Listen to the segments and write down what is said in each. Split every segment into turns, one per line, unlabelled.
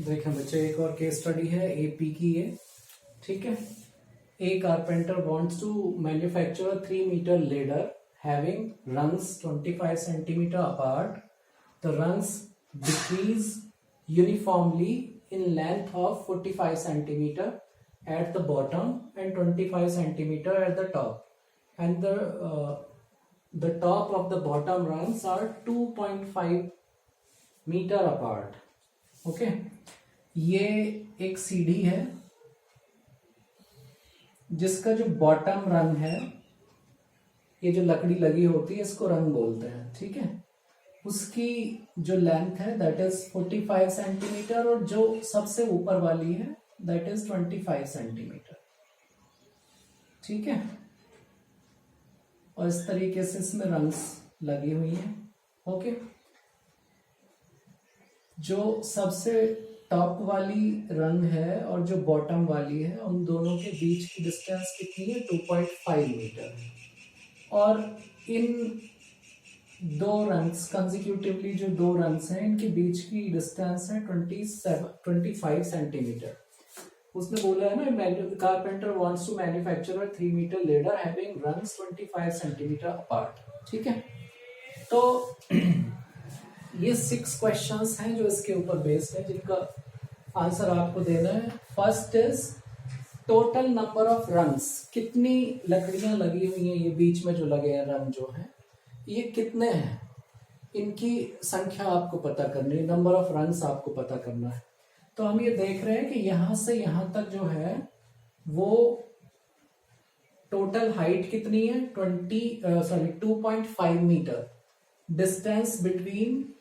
देखें बच्चे, एक और केस स्टडी है एपी की ये। ठीक है। A carpenter wants to manufacture 3 metre ladder having rungs 25 centimetre apart. The rungs decrease uniformly in length of 45 centimetre at the bottom and 25 centimeter at the top, and the top of the bottom rungs are 2.5 metre apart. Okay, ये एक सीढ़ी है जिसका जो bottom रंग है, ये जो लकड़ी लगी होती है इसको रंग बोलते हैं। ठीक है, उसकी जो लेंथ है दैट इज 45 सेंटीमीटर और जो सबसे ऊपर वाली है दैट इज 25 सेंटीमीटर। ठीक है, और इस तरीके से इसमें रंग्स लगी हुई हैं। ओके, जो सबसे टॉप वाली रंग है और जो बॉटम वाली है उन दोनों के बीच की डिस्टेंस कितनी है? 2.5 मीटर। और इन दो रंग्स कंसेक्यूटिवली, जो दो रंग्स हैं इनके बीच की डिस्टेंस है 25 सेंटीमीटर। उसने बोला है ना, carpenter wants to manufacture 3 metre ladder having rungs 25 centimetre apart. ठीक है, तो ये 6 क्वेश्चंस हैं जो इसके ऊपर बेस्ड है, जिनका आंसर आपको देना है। First is total number of rungs, कितनी लकड़ियां लगी हुई हैं, ये बीच में जो लगे हैं रंग जो हैं ये कितने हैं, इनकी संख्या आपको पता करनी है, नंबर ऑफ रंग्स आपको पता करना है। तो हम ये देख रहे हैं कि यहां से यहां तक जो है वो टोटल हाइट कितनी है? 2.5 metre. Distance between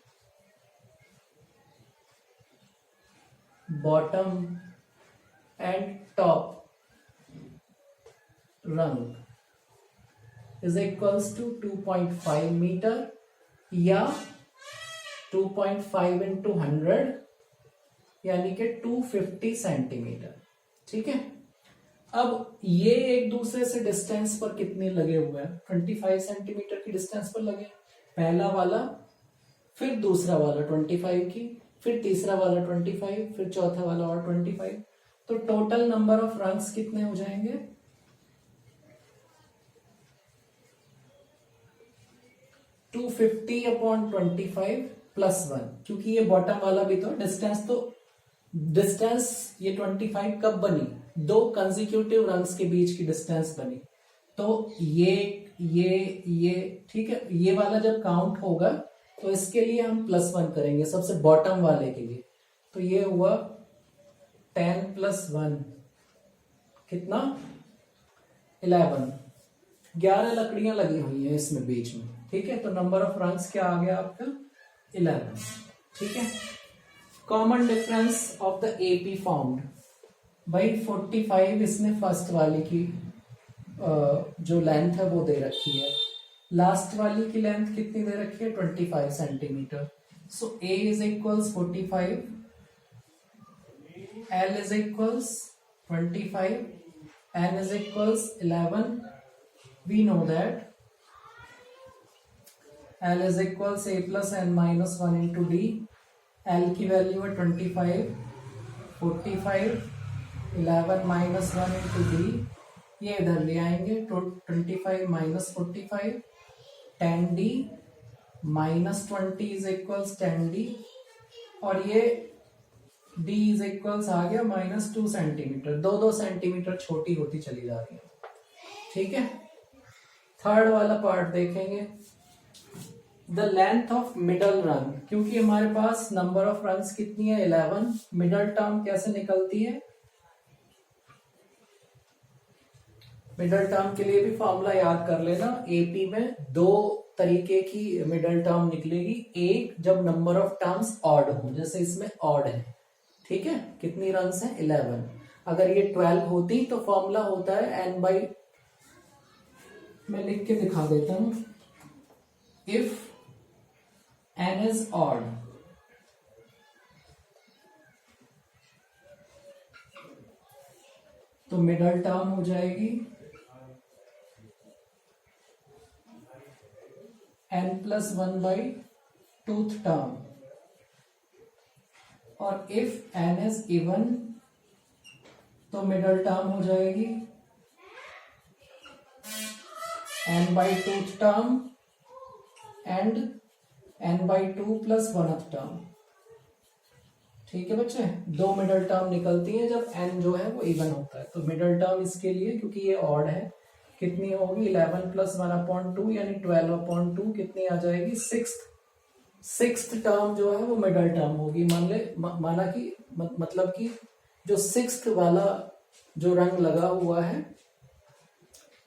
bottom and top rung is equals to 2.5 metre या 2.5 इंटू 100 यानी कि 250 सेंटीमीटर। ठीक है, अब ये एक दूसरे से डिस्टेंस पर कितने लगे हुए हैं? 25 सेंटीमीटर की डिस्टेंस पर लगे। पहला वाला, फिर दूसरा वाला 25 की, फिर तीसरा वाला 25, फिर चौथा वाला और 25। तो टोटल नंबर ऑफ रंग्स कितने हो जाएंगे? 250 अपॉन 25 प्लस 1, क्योंकि ये बॉटम वाला भी तो डिस्टेंस ये 25 कब बनी? दो कंसेक्यूटिव रंग्स के बीच की डिस्टेंस बनी। तो ये ठीक है, ये वाला जब काउंट होगा तो इसके लिए हम प्लस 1 करेंगे, सबसे बॉटम वाले के लिए। तो ये हुआ 10 प्लस 1 कितना? 11। 11 लकड़ियां लगी हुई हैं इसमें बीच में। ठीक है, तो नंबर ऑफ रंग्स क्या आ गया आपका? 11। ठीक है, common difference of the AP found. भाई 45 इसने फर्स्ट वाली की जो लेंथ है वो दे रखी है, लास्ट वाली की लेंथ कितनी दे रखी है? 25 centimetre. So A is equals 45, L is equals 25, N is equals 11। We know that L is equals a plus n minus 1 into d। L की वैल्यू है 25, 45, 11 माइनस 1 into d। ये इधर ले आएंगे, 25 minus 45, 10d minus 20 is equals 10d, और ये d is equals आ गया -2 centimetre. 2 centimetre छोटी होती चली जा रही है। ठीक है, थर्ड वाला पार्ट देखेंगे। द लेंथ ऑफ मिडल रंग, क्योंकि हमारे पास नंबर ऑफ रंग्स कितनी है? 11। मिडल टर्म कैसे निकलती है? मिडल टर्म के लिए भी फॉर्मूला याद कर लेना। एपी में 2 तरीके की मिडल टर्म निकलेगी। एक जब नंबर ऑफ टर्म्स ऑड हो, जैसे इसमें ऑड है। ठीक है, कितनी रंग्स हैं? 11। अगर ये 12 होती तो फॉर्मूला होता है n बाई, मैं लिख के दिखा देता हूं। इफ n is odd, तो मिडल टर्म हो जाएगी n+1 बाई टूथ टर्म। और इफ n इज इवन तो मिडल टर्म हो जाएगी n/2 term and n/2 plus 1th term. ठीक है बच्चे, दो मिडल टर्म निकलती हैं जब n जो है वो इवन होता है। तो मिडल टर्म इसके लिए, क्योंकि ये ऑड है, कितनी होगी 11 प्लस 1/2 यानी 12/2 कितनी आ जाएगी 6th टर्म जो है वो मिडल टर्म होगी। माना कि मतलब कि जो 6th वाला जो रंग लगा हुआ है,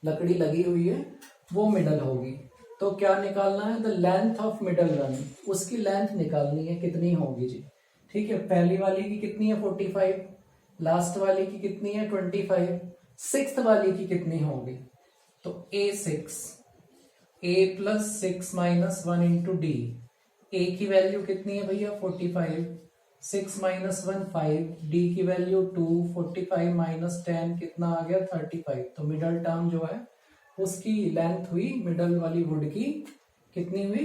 लकड़ी लगी हुई है, वो मिडल होगी। तो क्या निकालना है, द लेंथ ऑफ मिडल रंग, उसकी लेंथ निकालनी है, कितनी होगी जी। ठीक है, पहली वाली की कितनी है 45, लास्ट वाली की कितनी है 25, 6th वाली की कितनी होगी, तो A6 A plus 6 minus 1 into D. A की वैल्यू कितनी है भैया 45, 6 माइनस 1 5, डी की वैल्यू 2, 45 माइनस 10 कितना आ गया 35। तो मिडल टर्म जो है उसकी लेंथ हुई, मिडल वाली वुड की कितनी हुई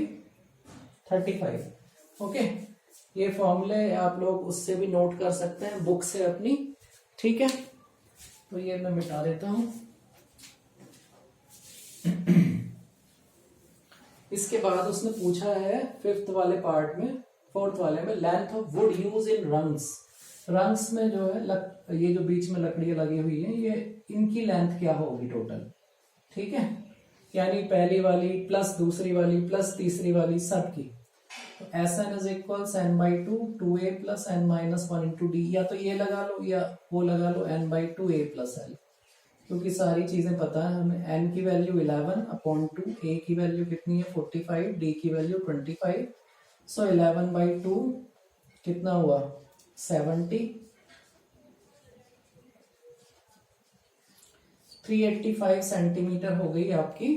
35। ओके, ये फॉर्मूले आप लोग उससे भी नोट कर सकते हैं बुक से अपनी। ठीक है, तो ये मैं मिटा देता हूं। इसके बाद उसने पूछा है 5th वाले पार्ट में, 4th वाले में, length of would use in rungs. Rungs में जो है ये जो बीच में लकड़ियां लगी हुई है, ये इनकी लेंथ क्या होगी टोटल। ठीक है, यानी पहली वाली प्लस दूसरी वाली प्लस तीसरी वाली सबकी। तो Sn is equals n/2 2a plus n minus 1 into D. या तो ये लगा लो या वो लगा लो n/2 a प्लस l, क्योंकि सारी चीजें पता है हमें। n की वैल्यू 11/2, a की वैल्यू कितनी है 45, d की वैल्यू 25। सो 11/2 कितना हुआ 70, 385 सेंटीमीटर हो गई आपकी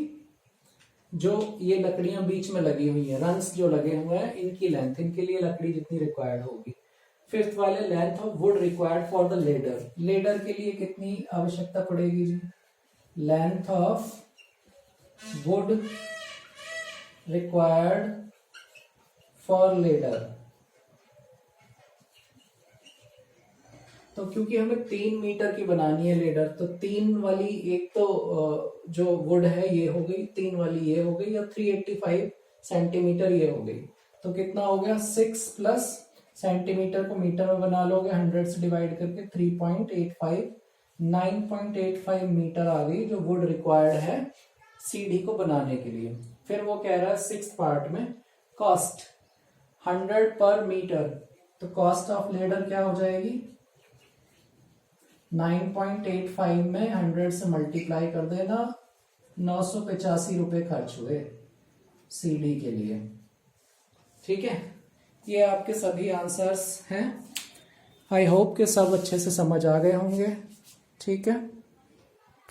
जो ये लकड़ियां बीच में लगी हुई हैं, रंग्स जो लगे हुए हैं, इनकी लेंथ, इनके लिए लकड़ी जितनी रिक्वायर्ड होगी। 5th वाले length of wood required for the ladder. Ladder के लिए कितनी आवश्यकता पड़ेगी जी, length of wood required for ladder. तो क्योंकि हमें 3 मीटर की बनानी है लेडर, तो 3 वाली एक तो जो वुड है ये हो गई, 3 वाली ये हो गई, और 385 सेंटीमीटर ये हो गई। तो कितना हो गया 6 प्लस सेंटीमीटर को मीटर में बना लोगे 100 से डिवाइड करके 3.85, 9.85 मीटर आ गई जो वुड रिक्वायर्ड है सीढ़ी को बनाने के लिए। फिर वो कह रहा है 6th पार्ट में कॉस्ट 100 पर मीटर। तो कॉस्ट ऑफ लेडर क्या हो जाएगी 9.85 में 100 से मल्टीप्लाई कर देना, 985 रुपए खर्च हुए सीडी के लिए। ठीक है, ये आपके सभी आंसर्स हैं। आई होप कि सब अच्छे से समझ आ गए होंगे। ठीक है।